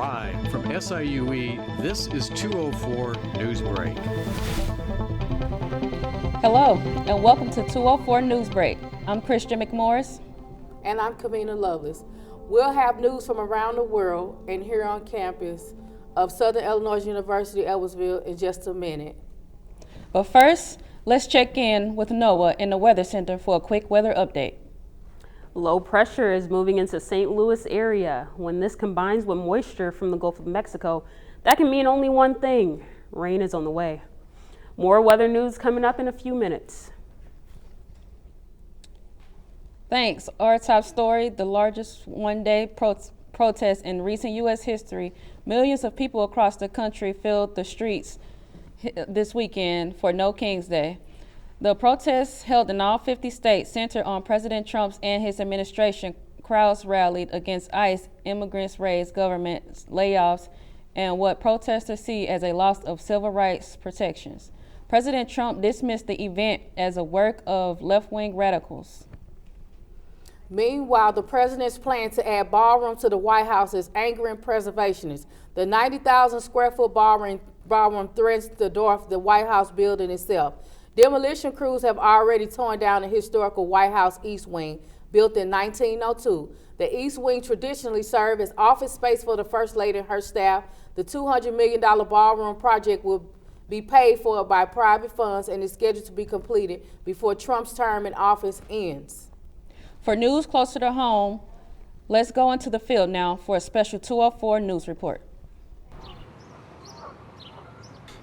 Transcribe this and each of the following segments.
Live from SIUE, this is 204 News Break. Hello, and welcome to 204 News Break. I'm Christian McMorris. And I'm Kamina Lovelace. We'll have news from around the world and here on campus of Southern Illinois University, Edwardsville in just a minute. But first, let's check in with NOAA in the Weather Center for a quick weather update. Low pressure is moving into St. Louis area. When this combines with moisture from the Gulf of Mexico, that can mean only one thing: rain is on the way. More weather news coming up in a few minutes. Thanks. Our top story, the largest one-day protest in recent U.S. history. Millions of people across the country filled the streets this weekend for No King's Day. The protests held in all 50 states centered on President Trump's and his administration. Crowds rallied against ICE, immigrants raised government layoffs, and what protesters see as a loss of civil rights protections. President Trump dismissed the event as a work of left-wing radicals. Meanwhile, the president's plan to add ballroom to the White House is angering preservationists. The 90,000 square foot ballroom threatens to dwarf the White House building itself. Demolition crews have already torn down the historical White House East Wing, built in 1902. The East Wing traditionally served as office space for the First Lady and her staff. The $200 million ballroom project will be paid for by private funds and is scheduled to be completed before Trump's term in office ends. For news closer to home, let's go into the field now for a special 204 news report.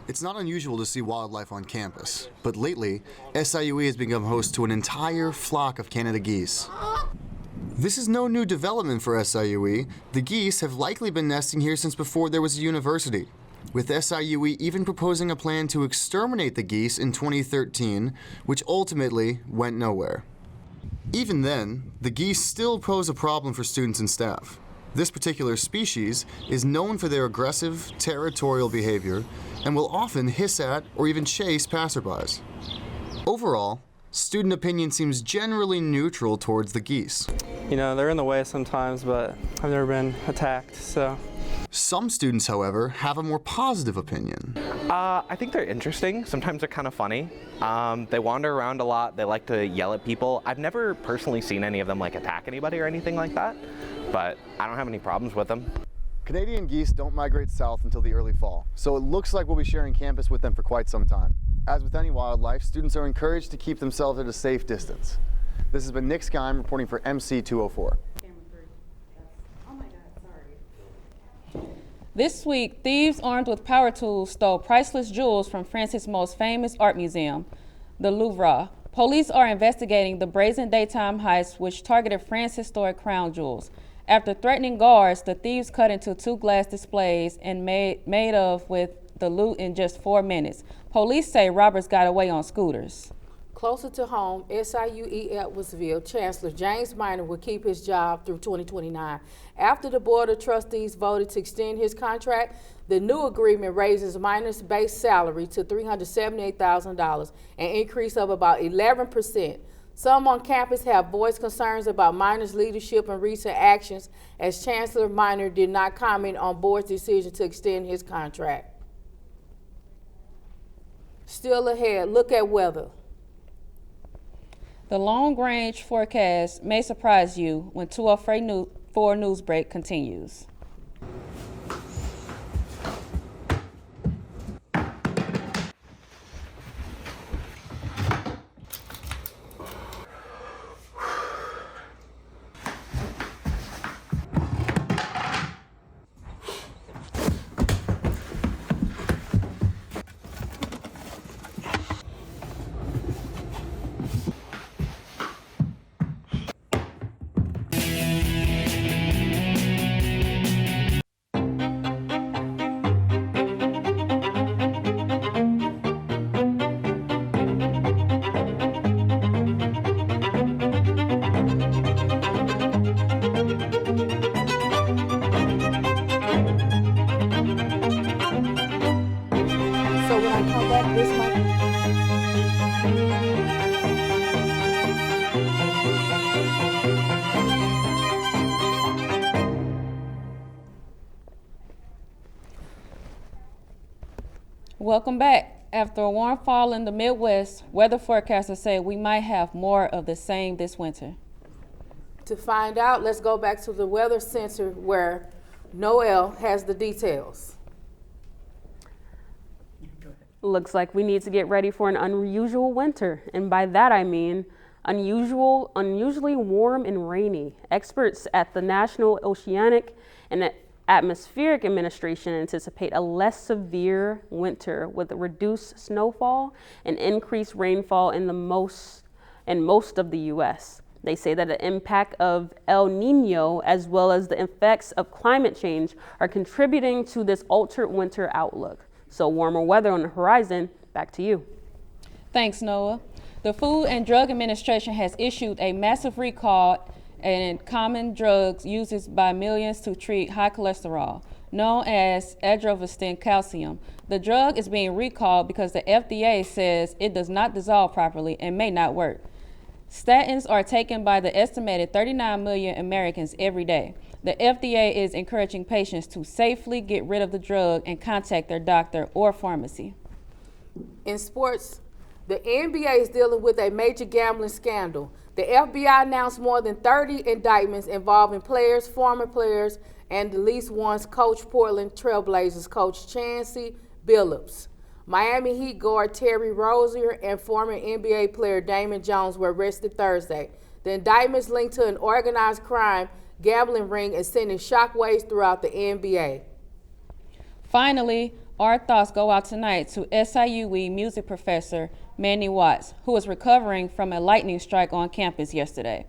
It's not unusual to see wildlife on campus, but lately, SIUE has become host to an entire flock of Canada geese. This is no new development for SIUE. The geese have likely been nesting here since before there was a university, with SIUE even proposing a plan to exterminate the geese in 2013, which ultimately went nowhere. Even then, the geese still pose a problem for students and staff. This particular species is known for their aggressive, territorial behavior and will often hiss at or even chase passerbys. Overall, student opinion seems generally neutral towards the geese. You know, they're in the way sometimes, but I've never been attacked, so. Some students, however, have a more positive opinion. I think they're interesting. Sometimes they're kind of funny. They wander around a lot. They like to yell at people. I've never personally seen any of them like attack anybody or anything like that, but I don't have any problems with them. Canadian geese don't migrate south until the early fall, so it looks like we'll be sharing campus with them for quite some time. As with any wildlife, students are encouraged to keep themselves at a safe distance. This has been Nick Skeim reporting for MC204. This week, thieves armed with power tools stole priceless jewels from France's most famous art museum, the Louvre. Police are investigating the brazen daytime heist which targeted France's historic crown jewels. After threatening guards, the thieves cut into two glass displays and made off with the loot in just 4 minutes. Police say robbers got away on scooters. Closer to home, SIUE Edwardsville Chancellor James Minor will keep his job through 2029. After the Board of Trustees voted to extend his contract, the new agreement raises Minor's base salary to $378,000, an increase of about 11%. Some on campus have voiced concerns about Minor's leadership and recent actions, as Chancellor Minor did not comment on board's decision to extend his contract. Still ahead, look at weather. The long-range forecast may surprise you when 204 News Break continues. Welcome back. After a warm fall in the Midwest, weather forecasters say we might have more of the same this winter. To find out, let's go back to the Weather Center where Noel has the details. Looks like we need to get ready for an unusual winter, and by that I mean unusually warm and rainy. Experts at the National Oceanic and Atmospheric Administration anticipate a less severe winter with reduced snowfall and increased rainfall in most of the U.S. They say that the impact of El Nino as well as the effects of climate change are contributing to this altered winter outlook. So warmer weather on the horizon. Back to you. Thanks, Noah. The Food and Drug Administration has issued a massive recall and common drugs used by millions to treat high cholesterol, known as atropine calcium. The drug is being recalled because the FDA says it does not dissolve properly and may not work. Statins are taken by the estimated 39 million Americans every day. The FDA is encouraging patients to safely get rid of the drug and contact their doctor or pharmacy. In sports, the NBA is dealing with a major gambling scandal. The FBI announced more than 30 indictments involving players, former players, and at least one's coach, Portland Trailblazers coach Chancey Billups. Miami Heat guard Terry Rozier and former NBA player Damon Jones were arrested Thursday. The indictments linked to an organized crime gambling ring and sending shockwaves throughout the NBA. Finally, our thoughts go out tonight to SIUE music professor Manny Watts, who was recovering from a lightning strike on campus yesterday.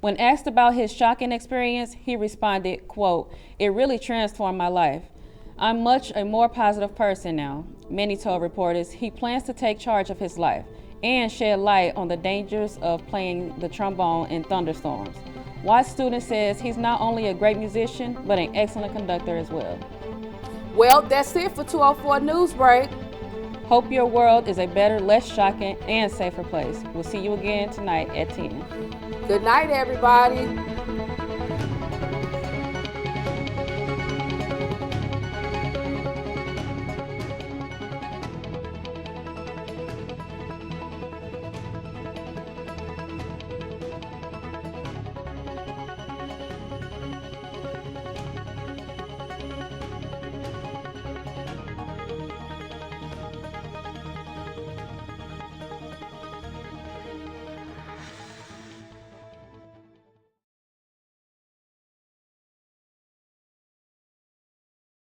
When asked about his shocking experience, he responded, quote, "It really transformed my life. I'm much a more positive person now." Manny told reporters he plans to take charge of his life and shed light on the dangers of playing the trombone in thunderstorms. Watts' student says he's not only a great musician, but an excellent conductor as well. Well, that's it for 204 News Break. Hope your world is a better, less shocking, and safer place. We'll see you again tonight at 10. Good night, everybody.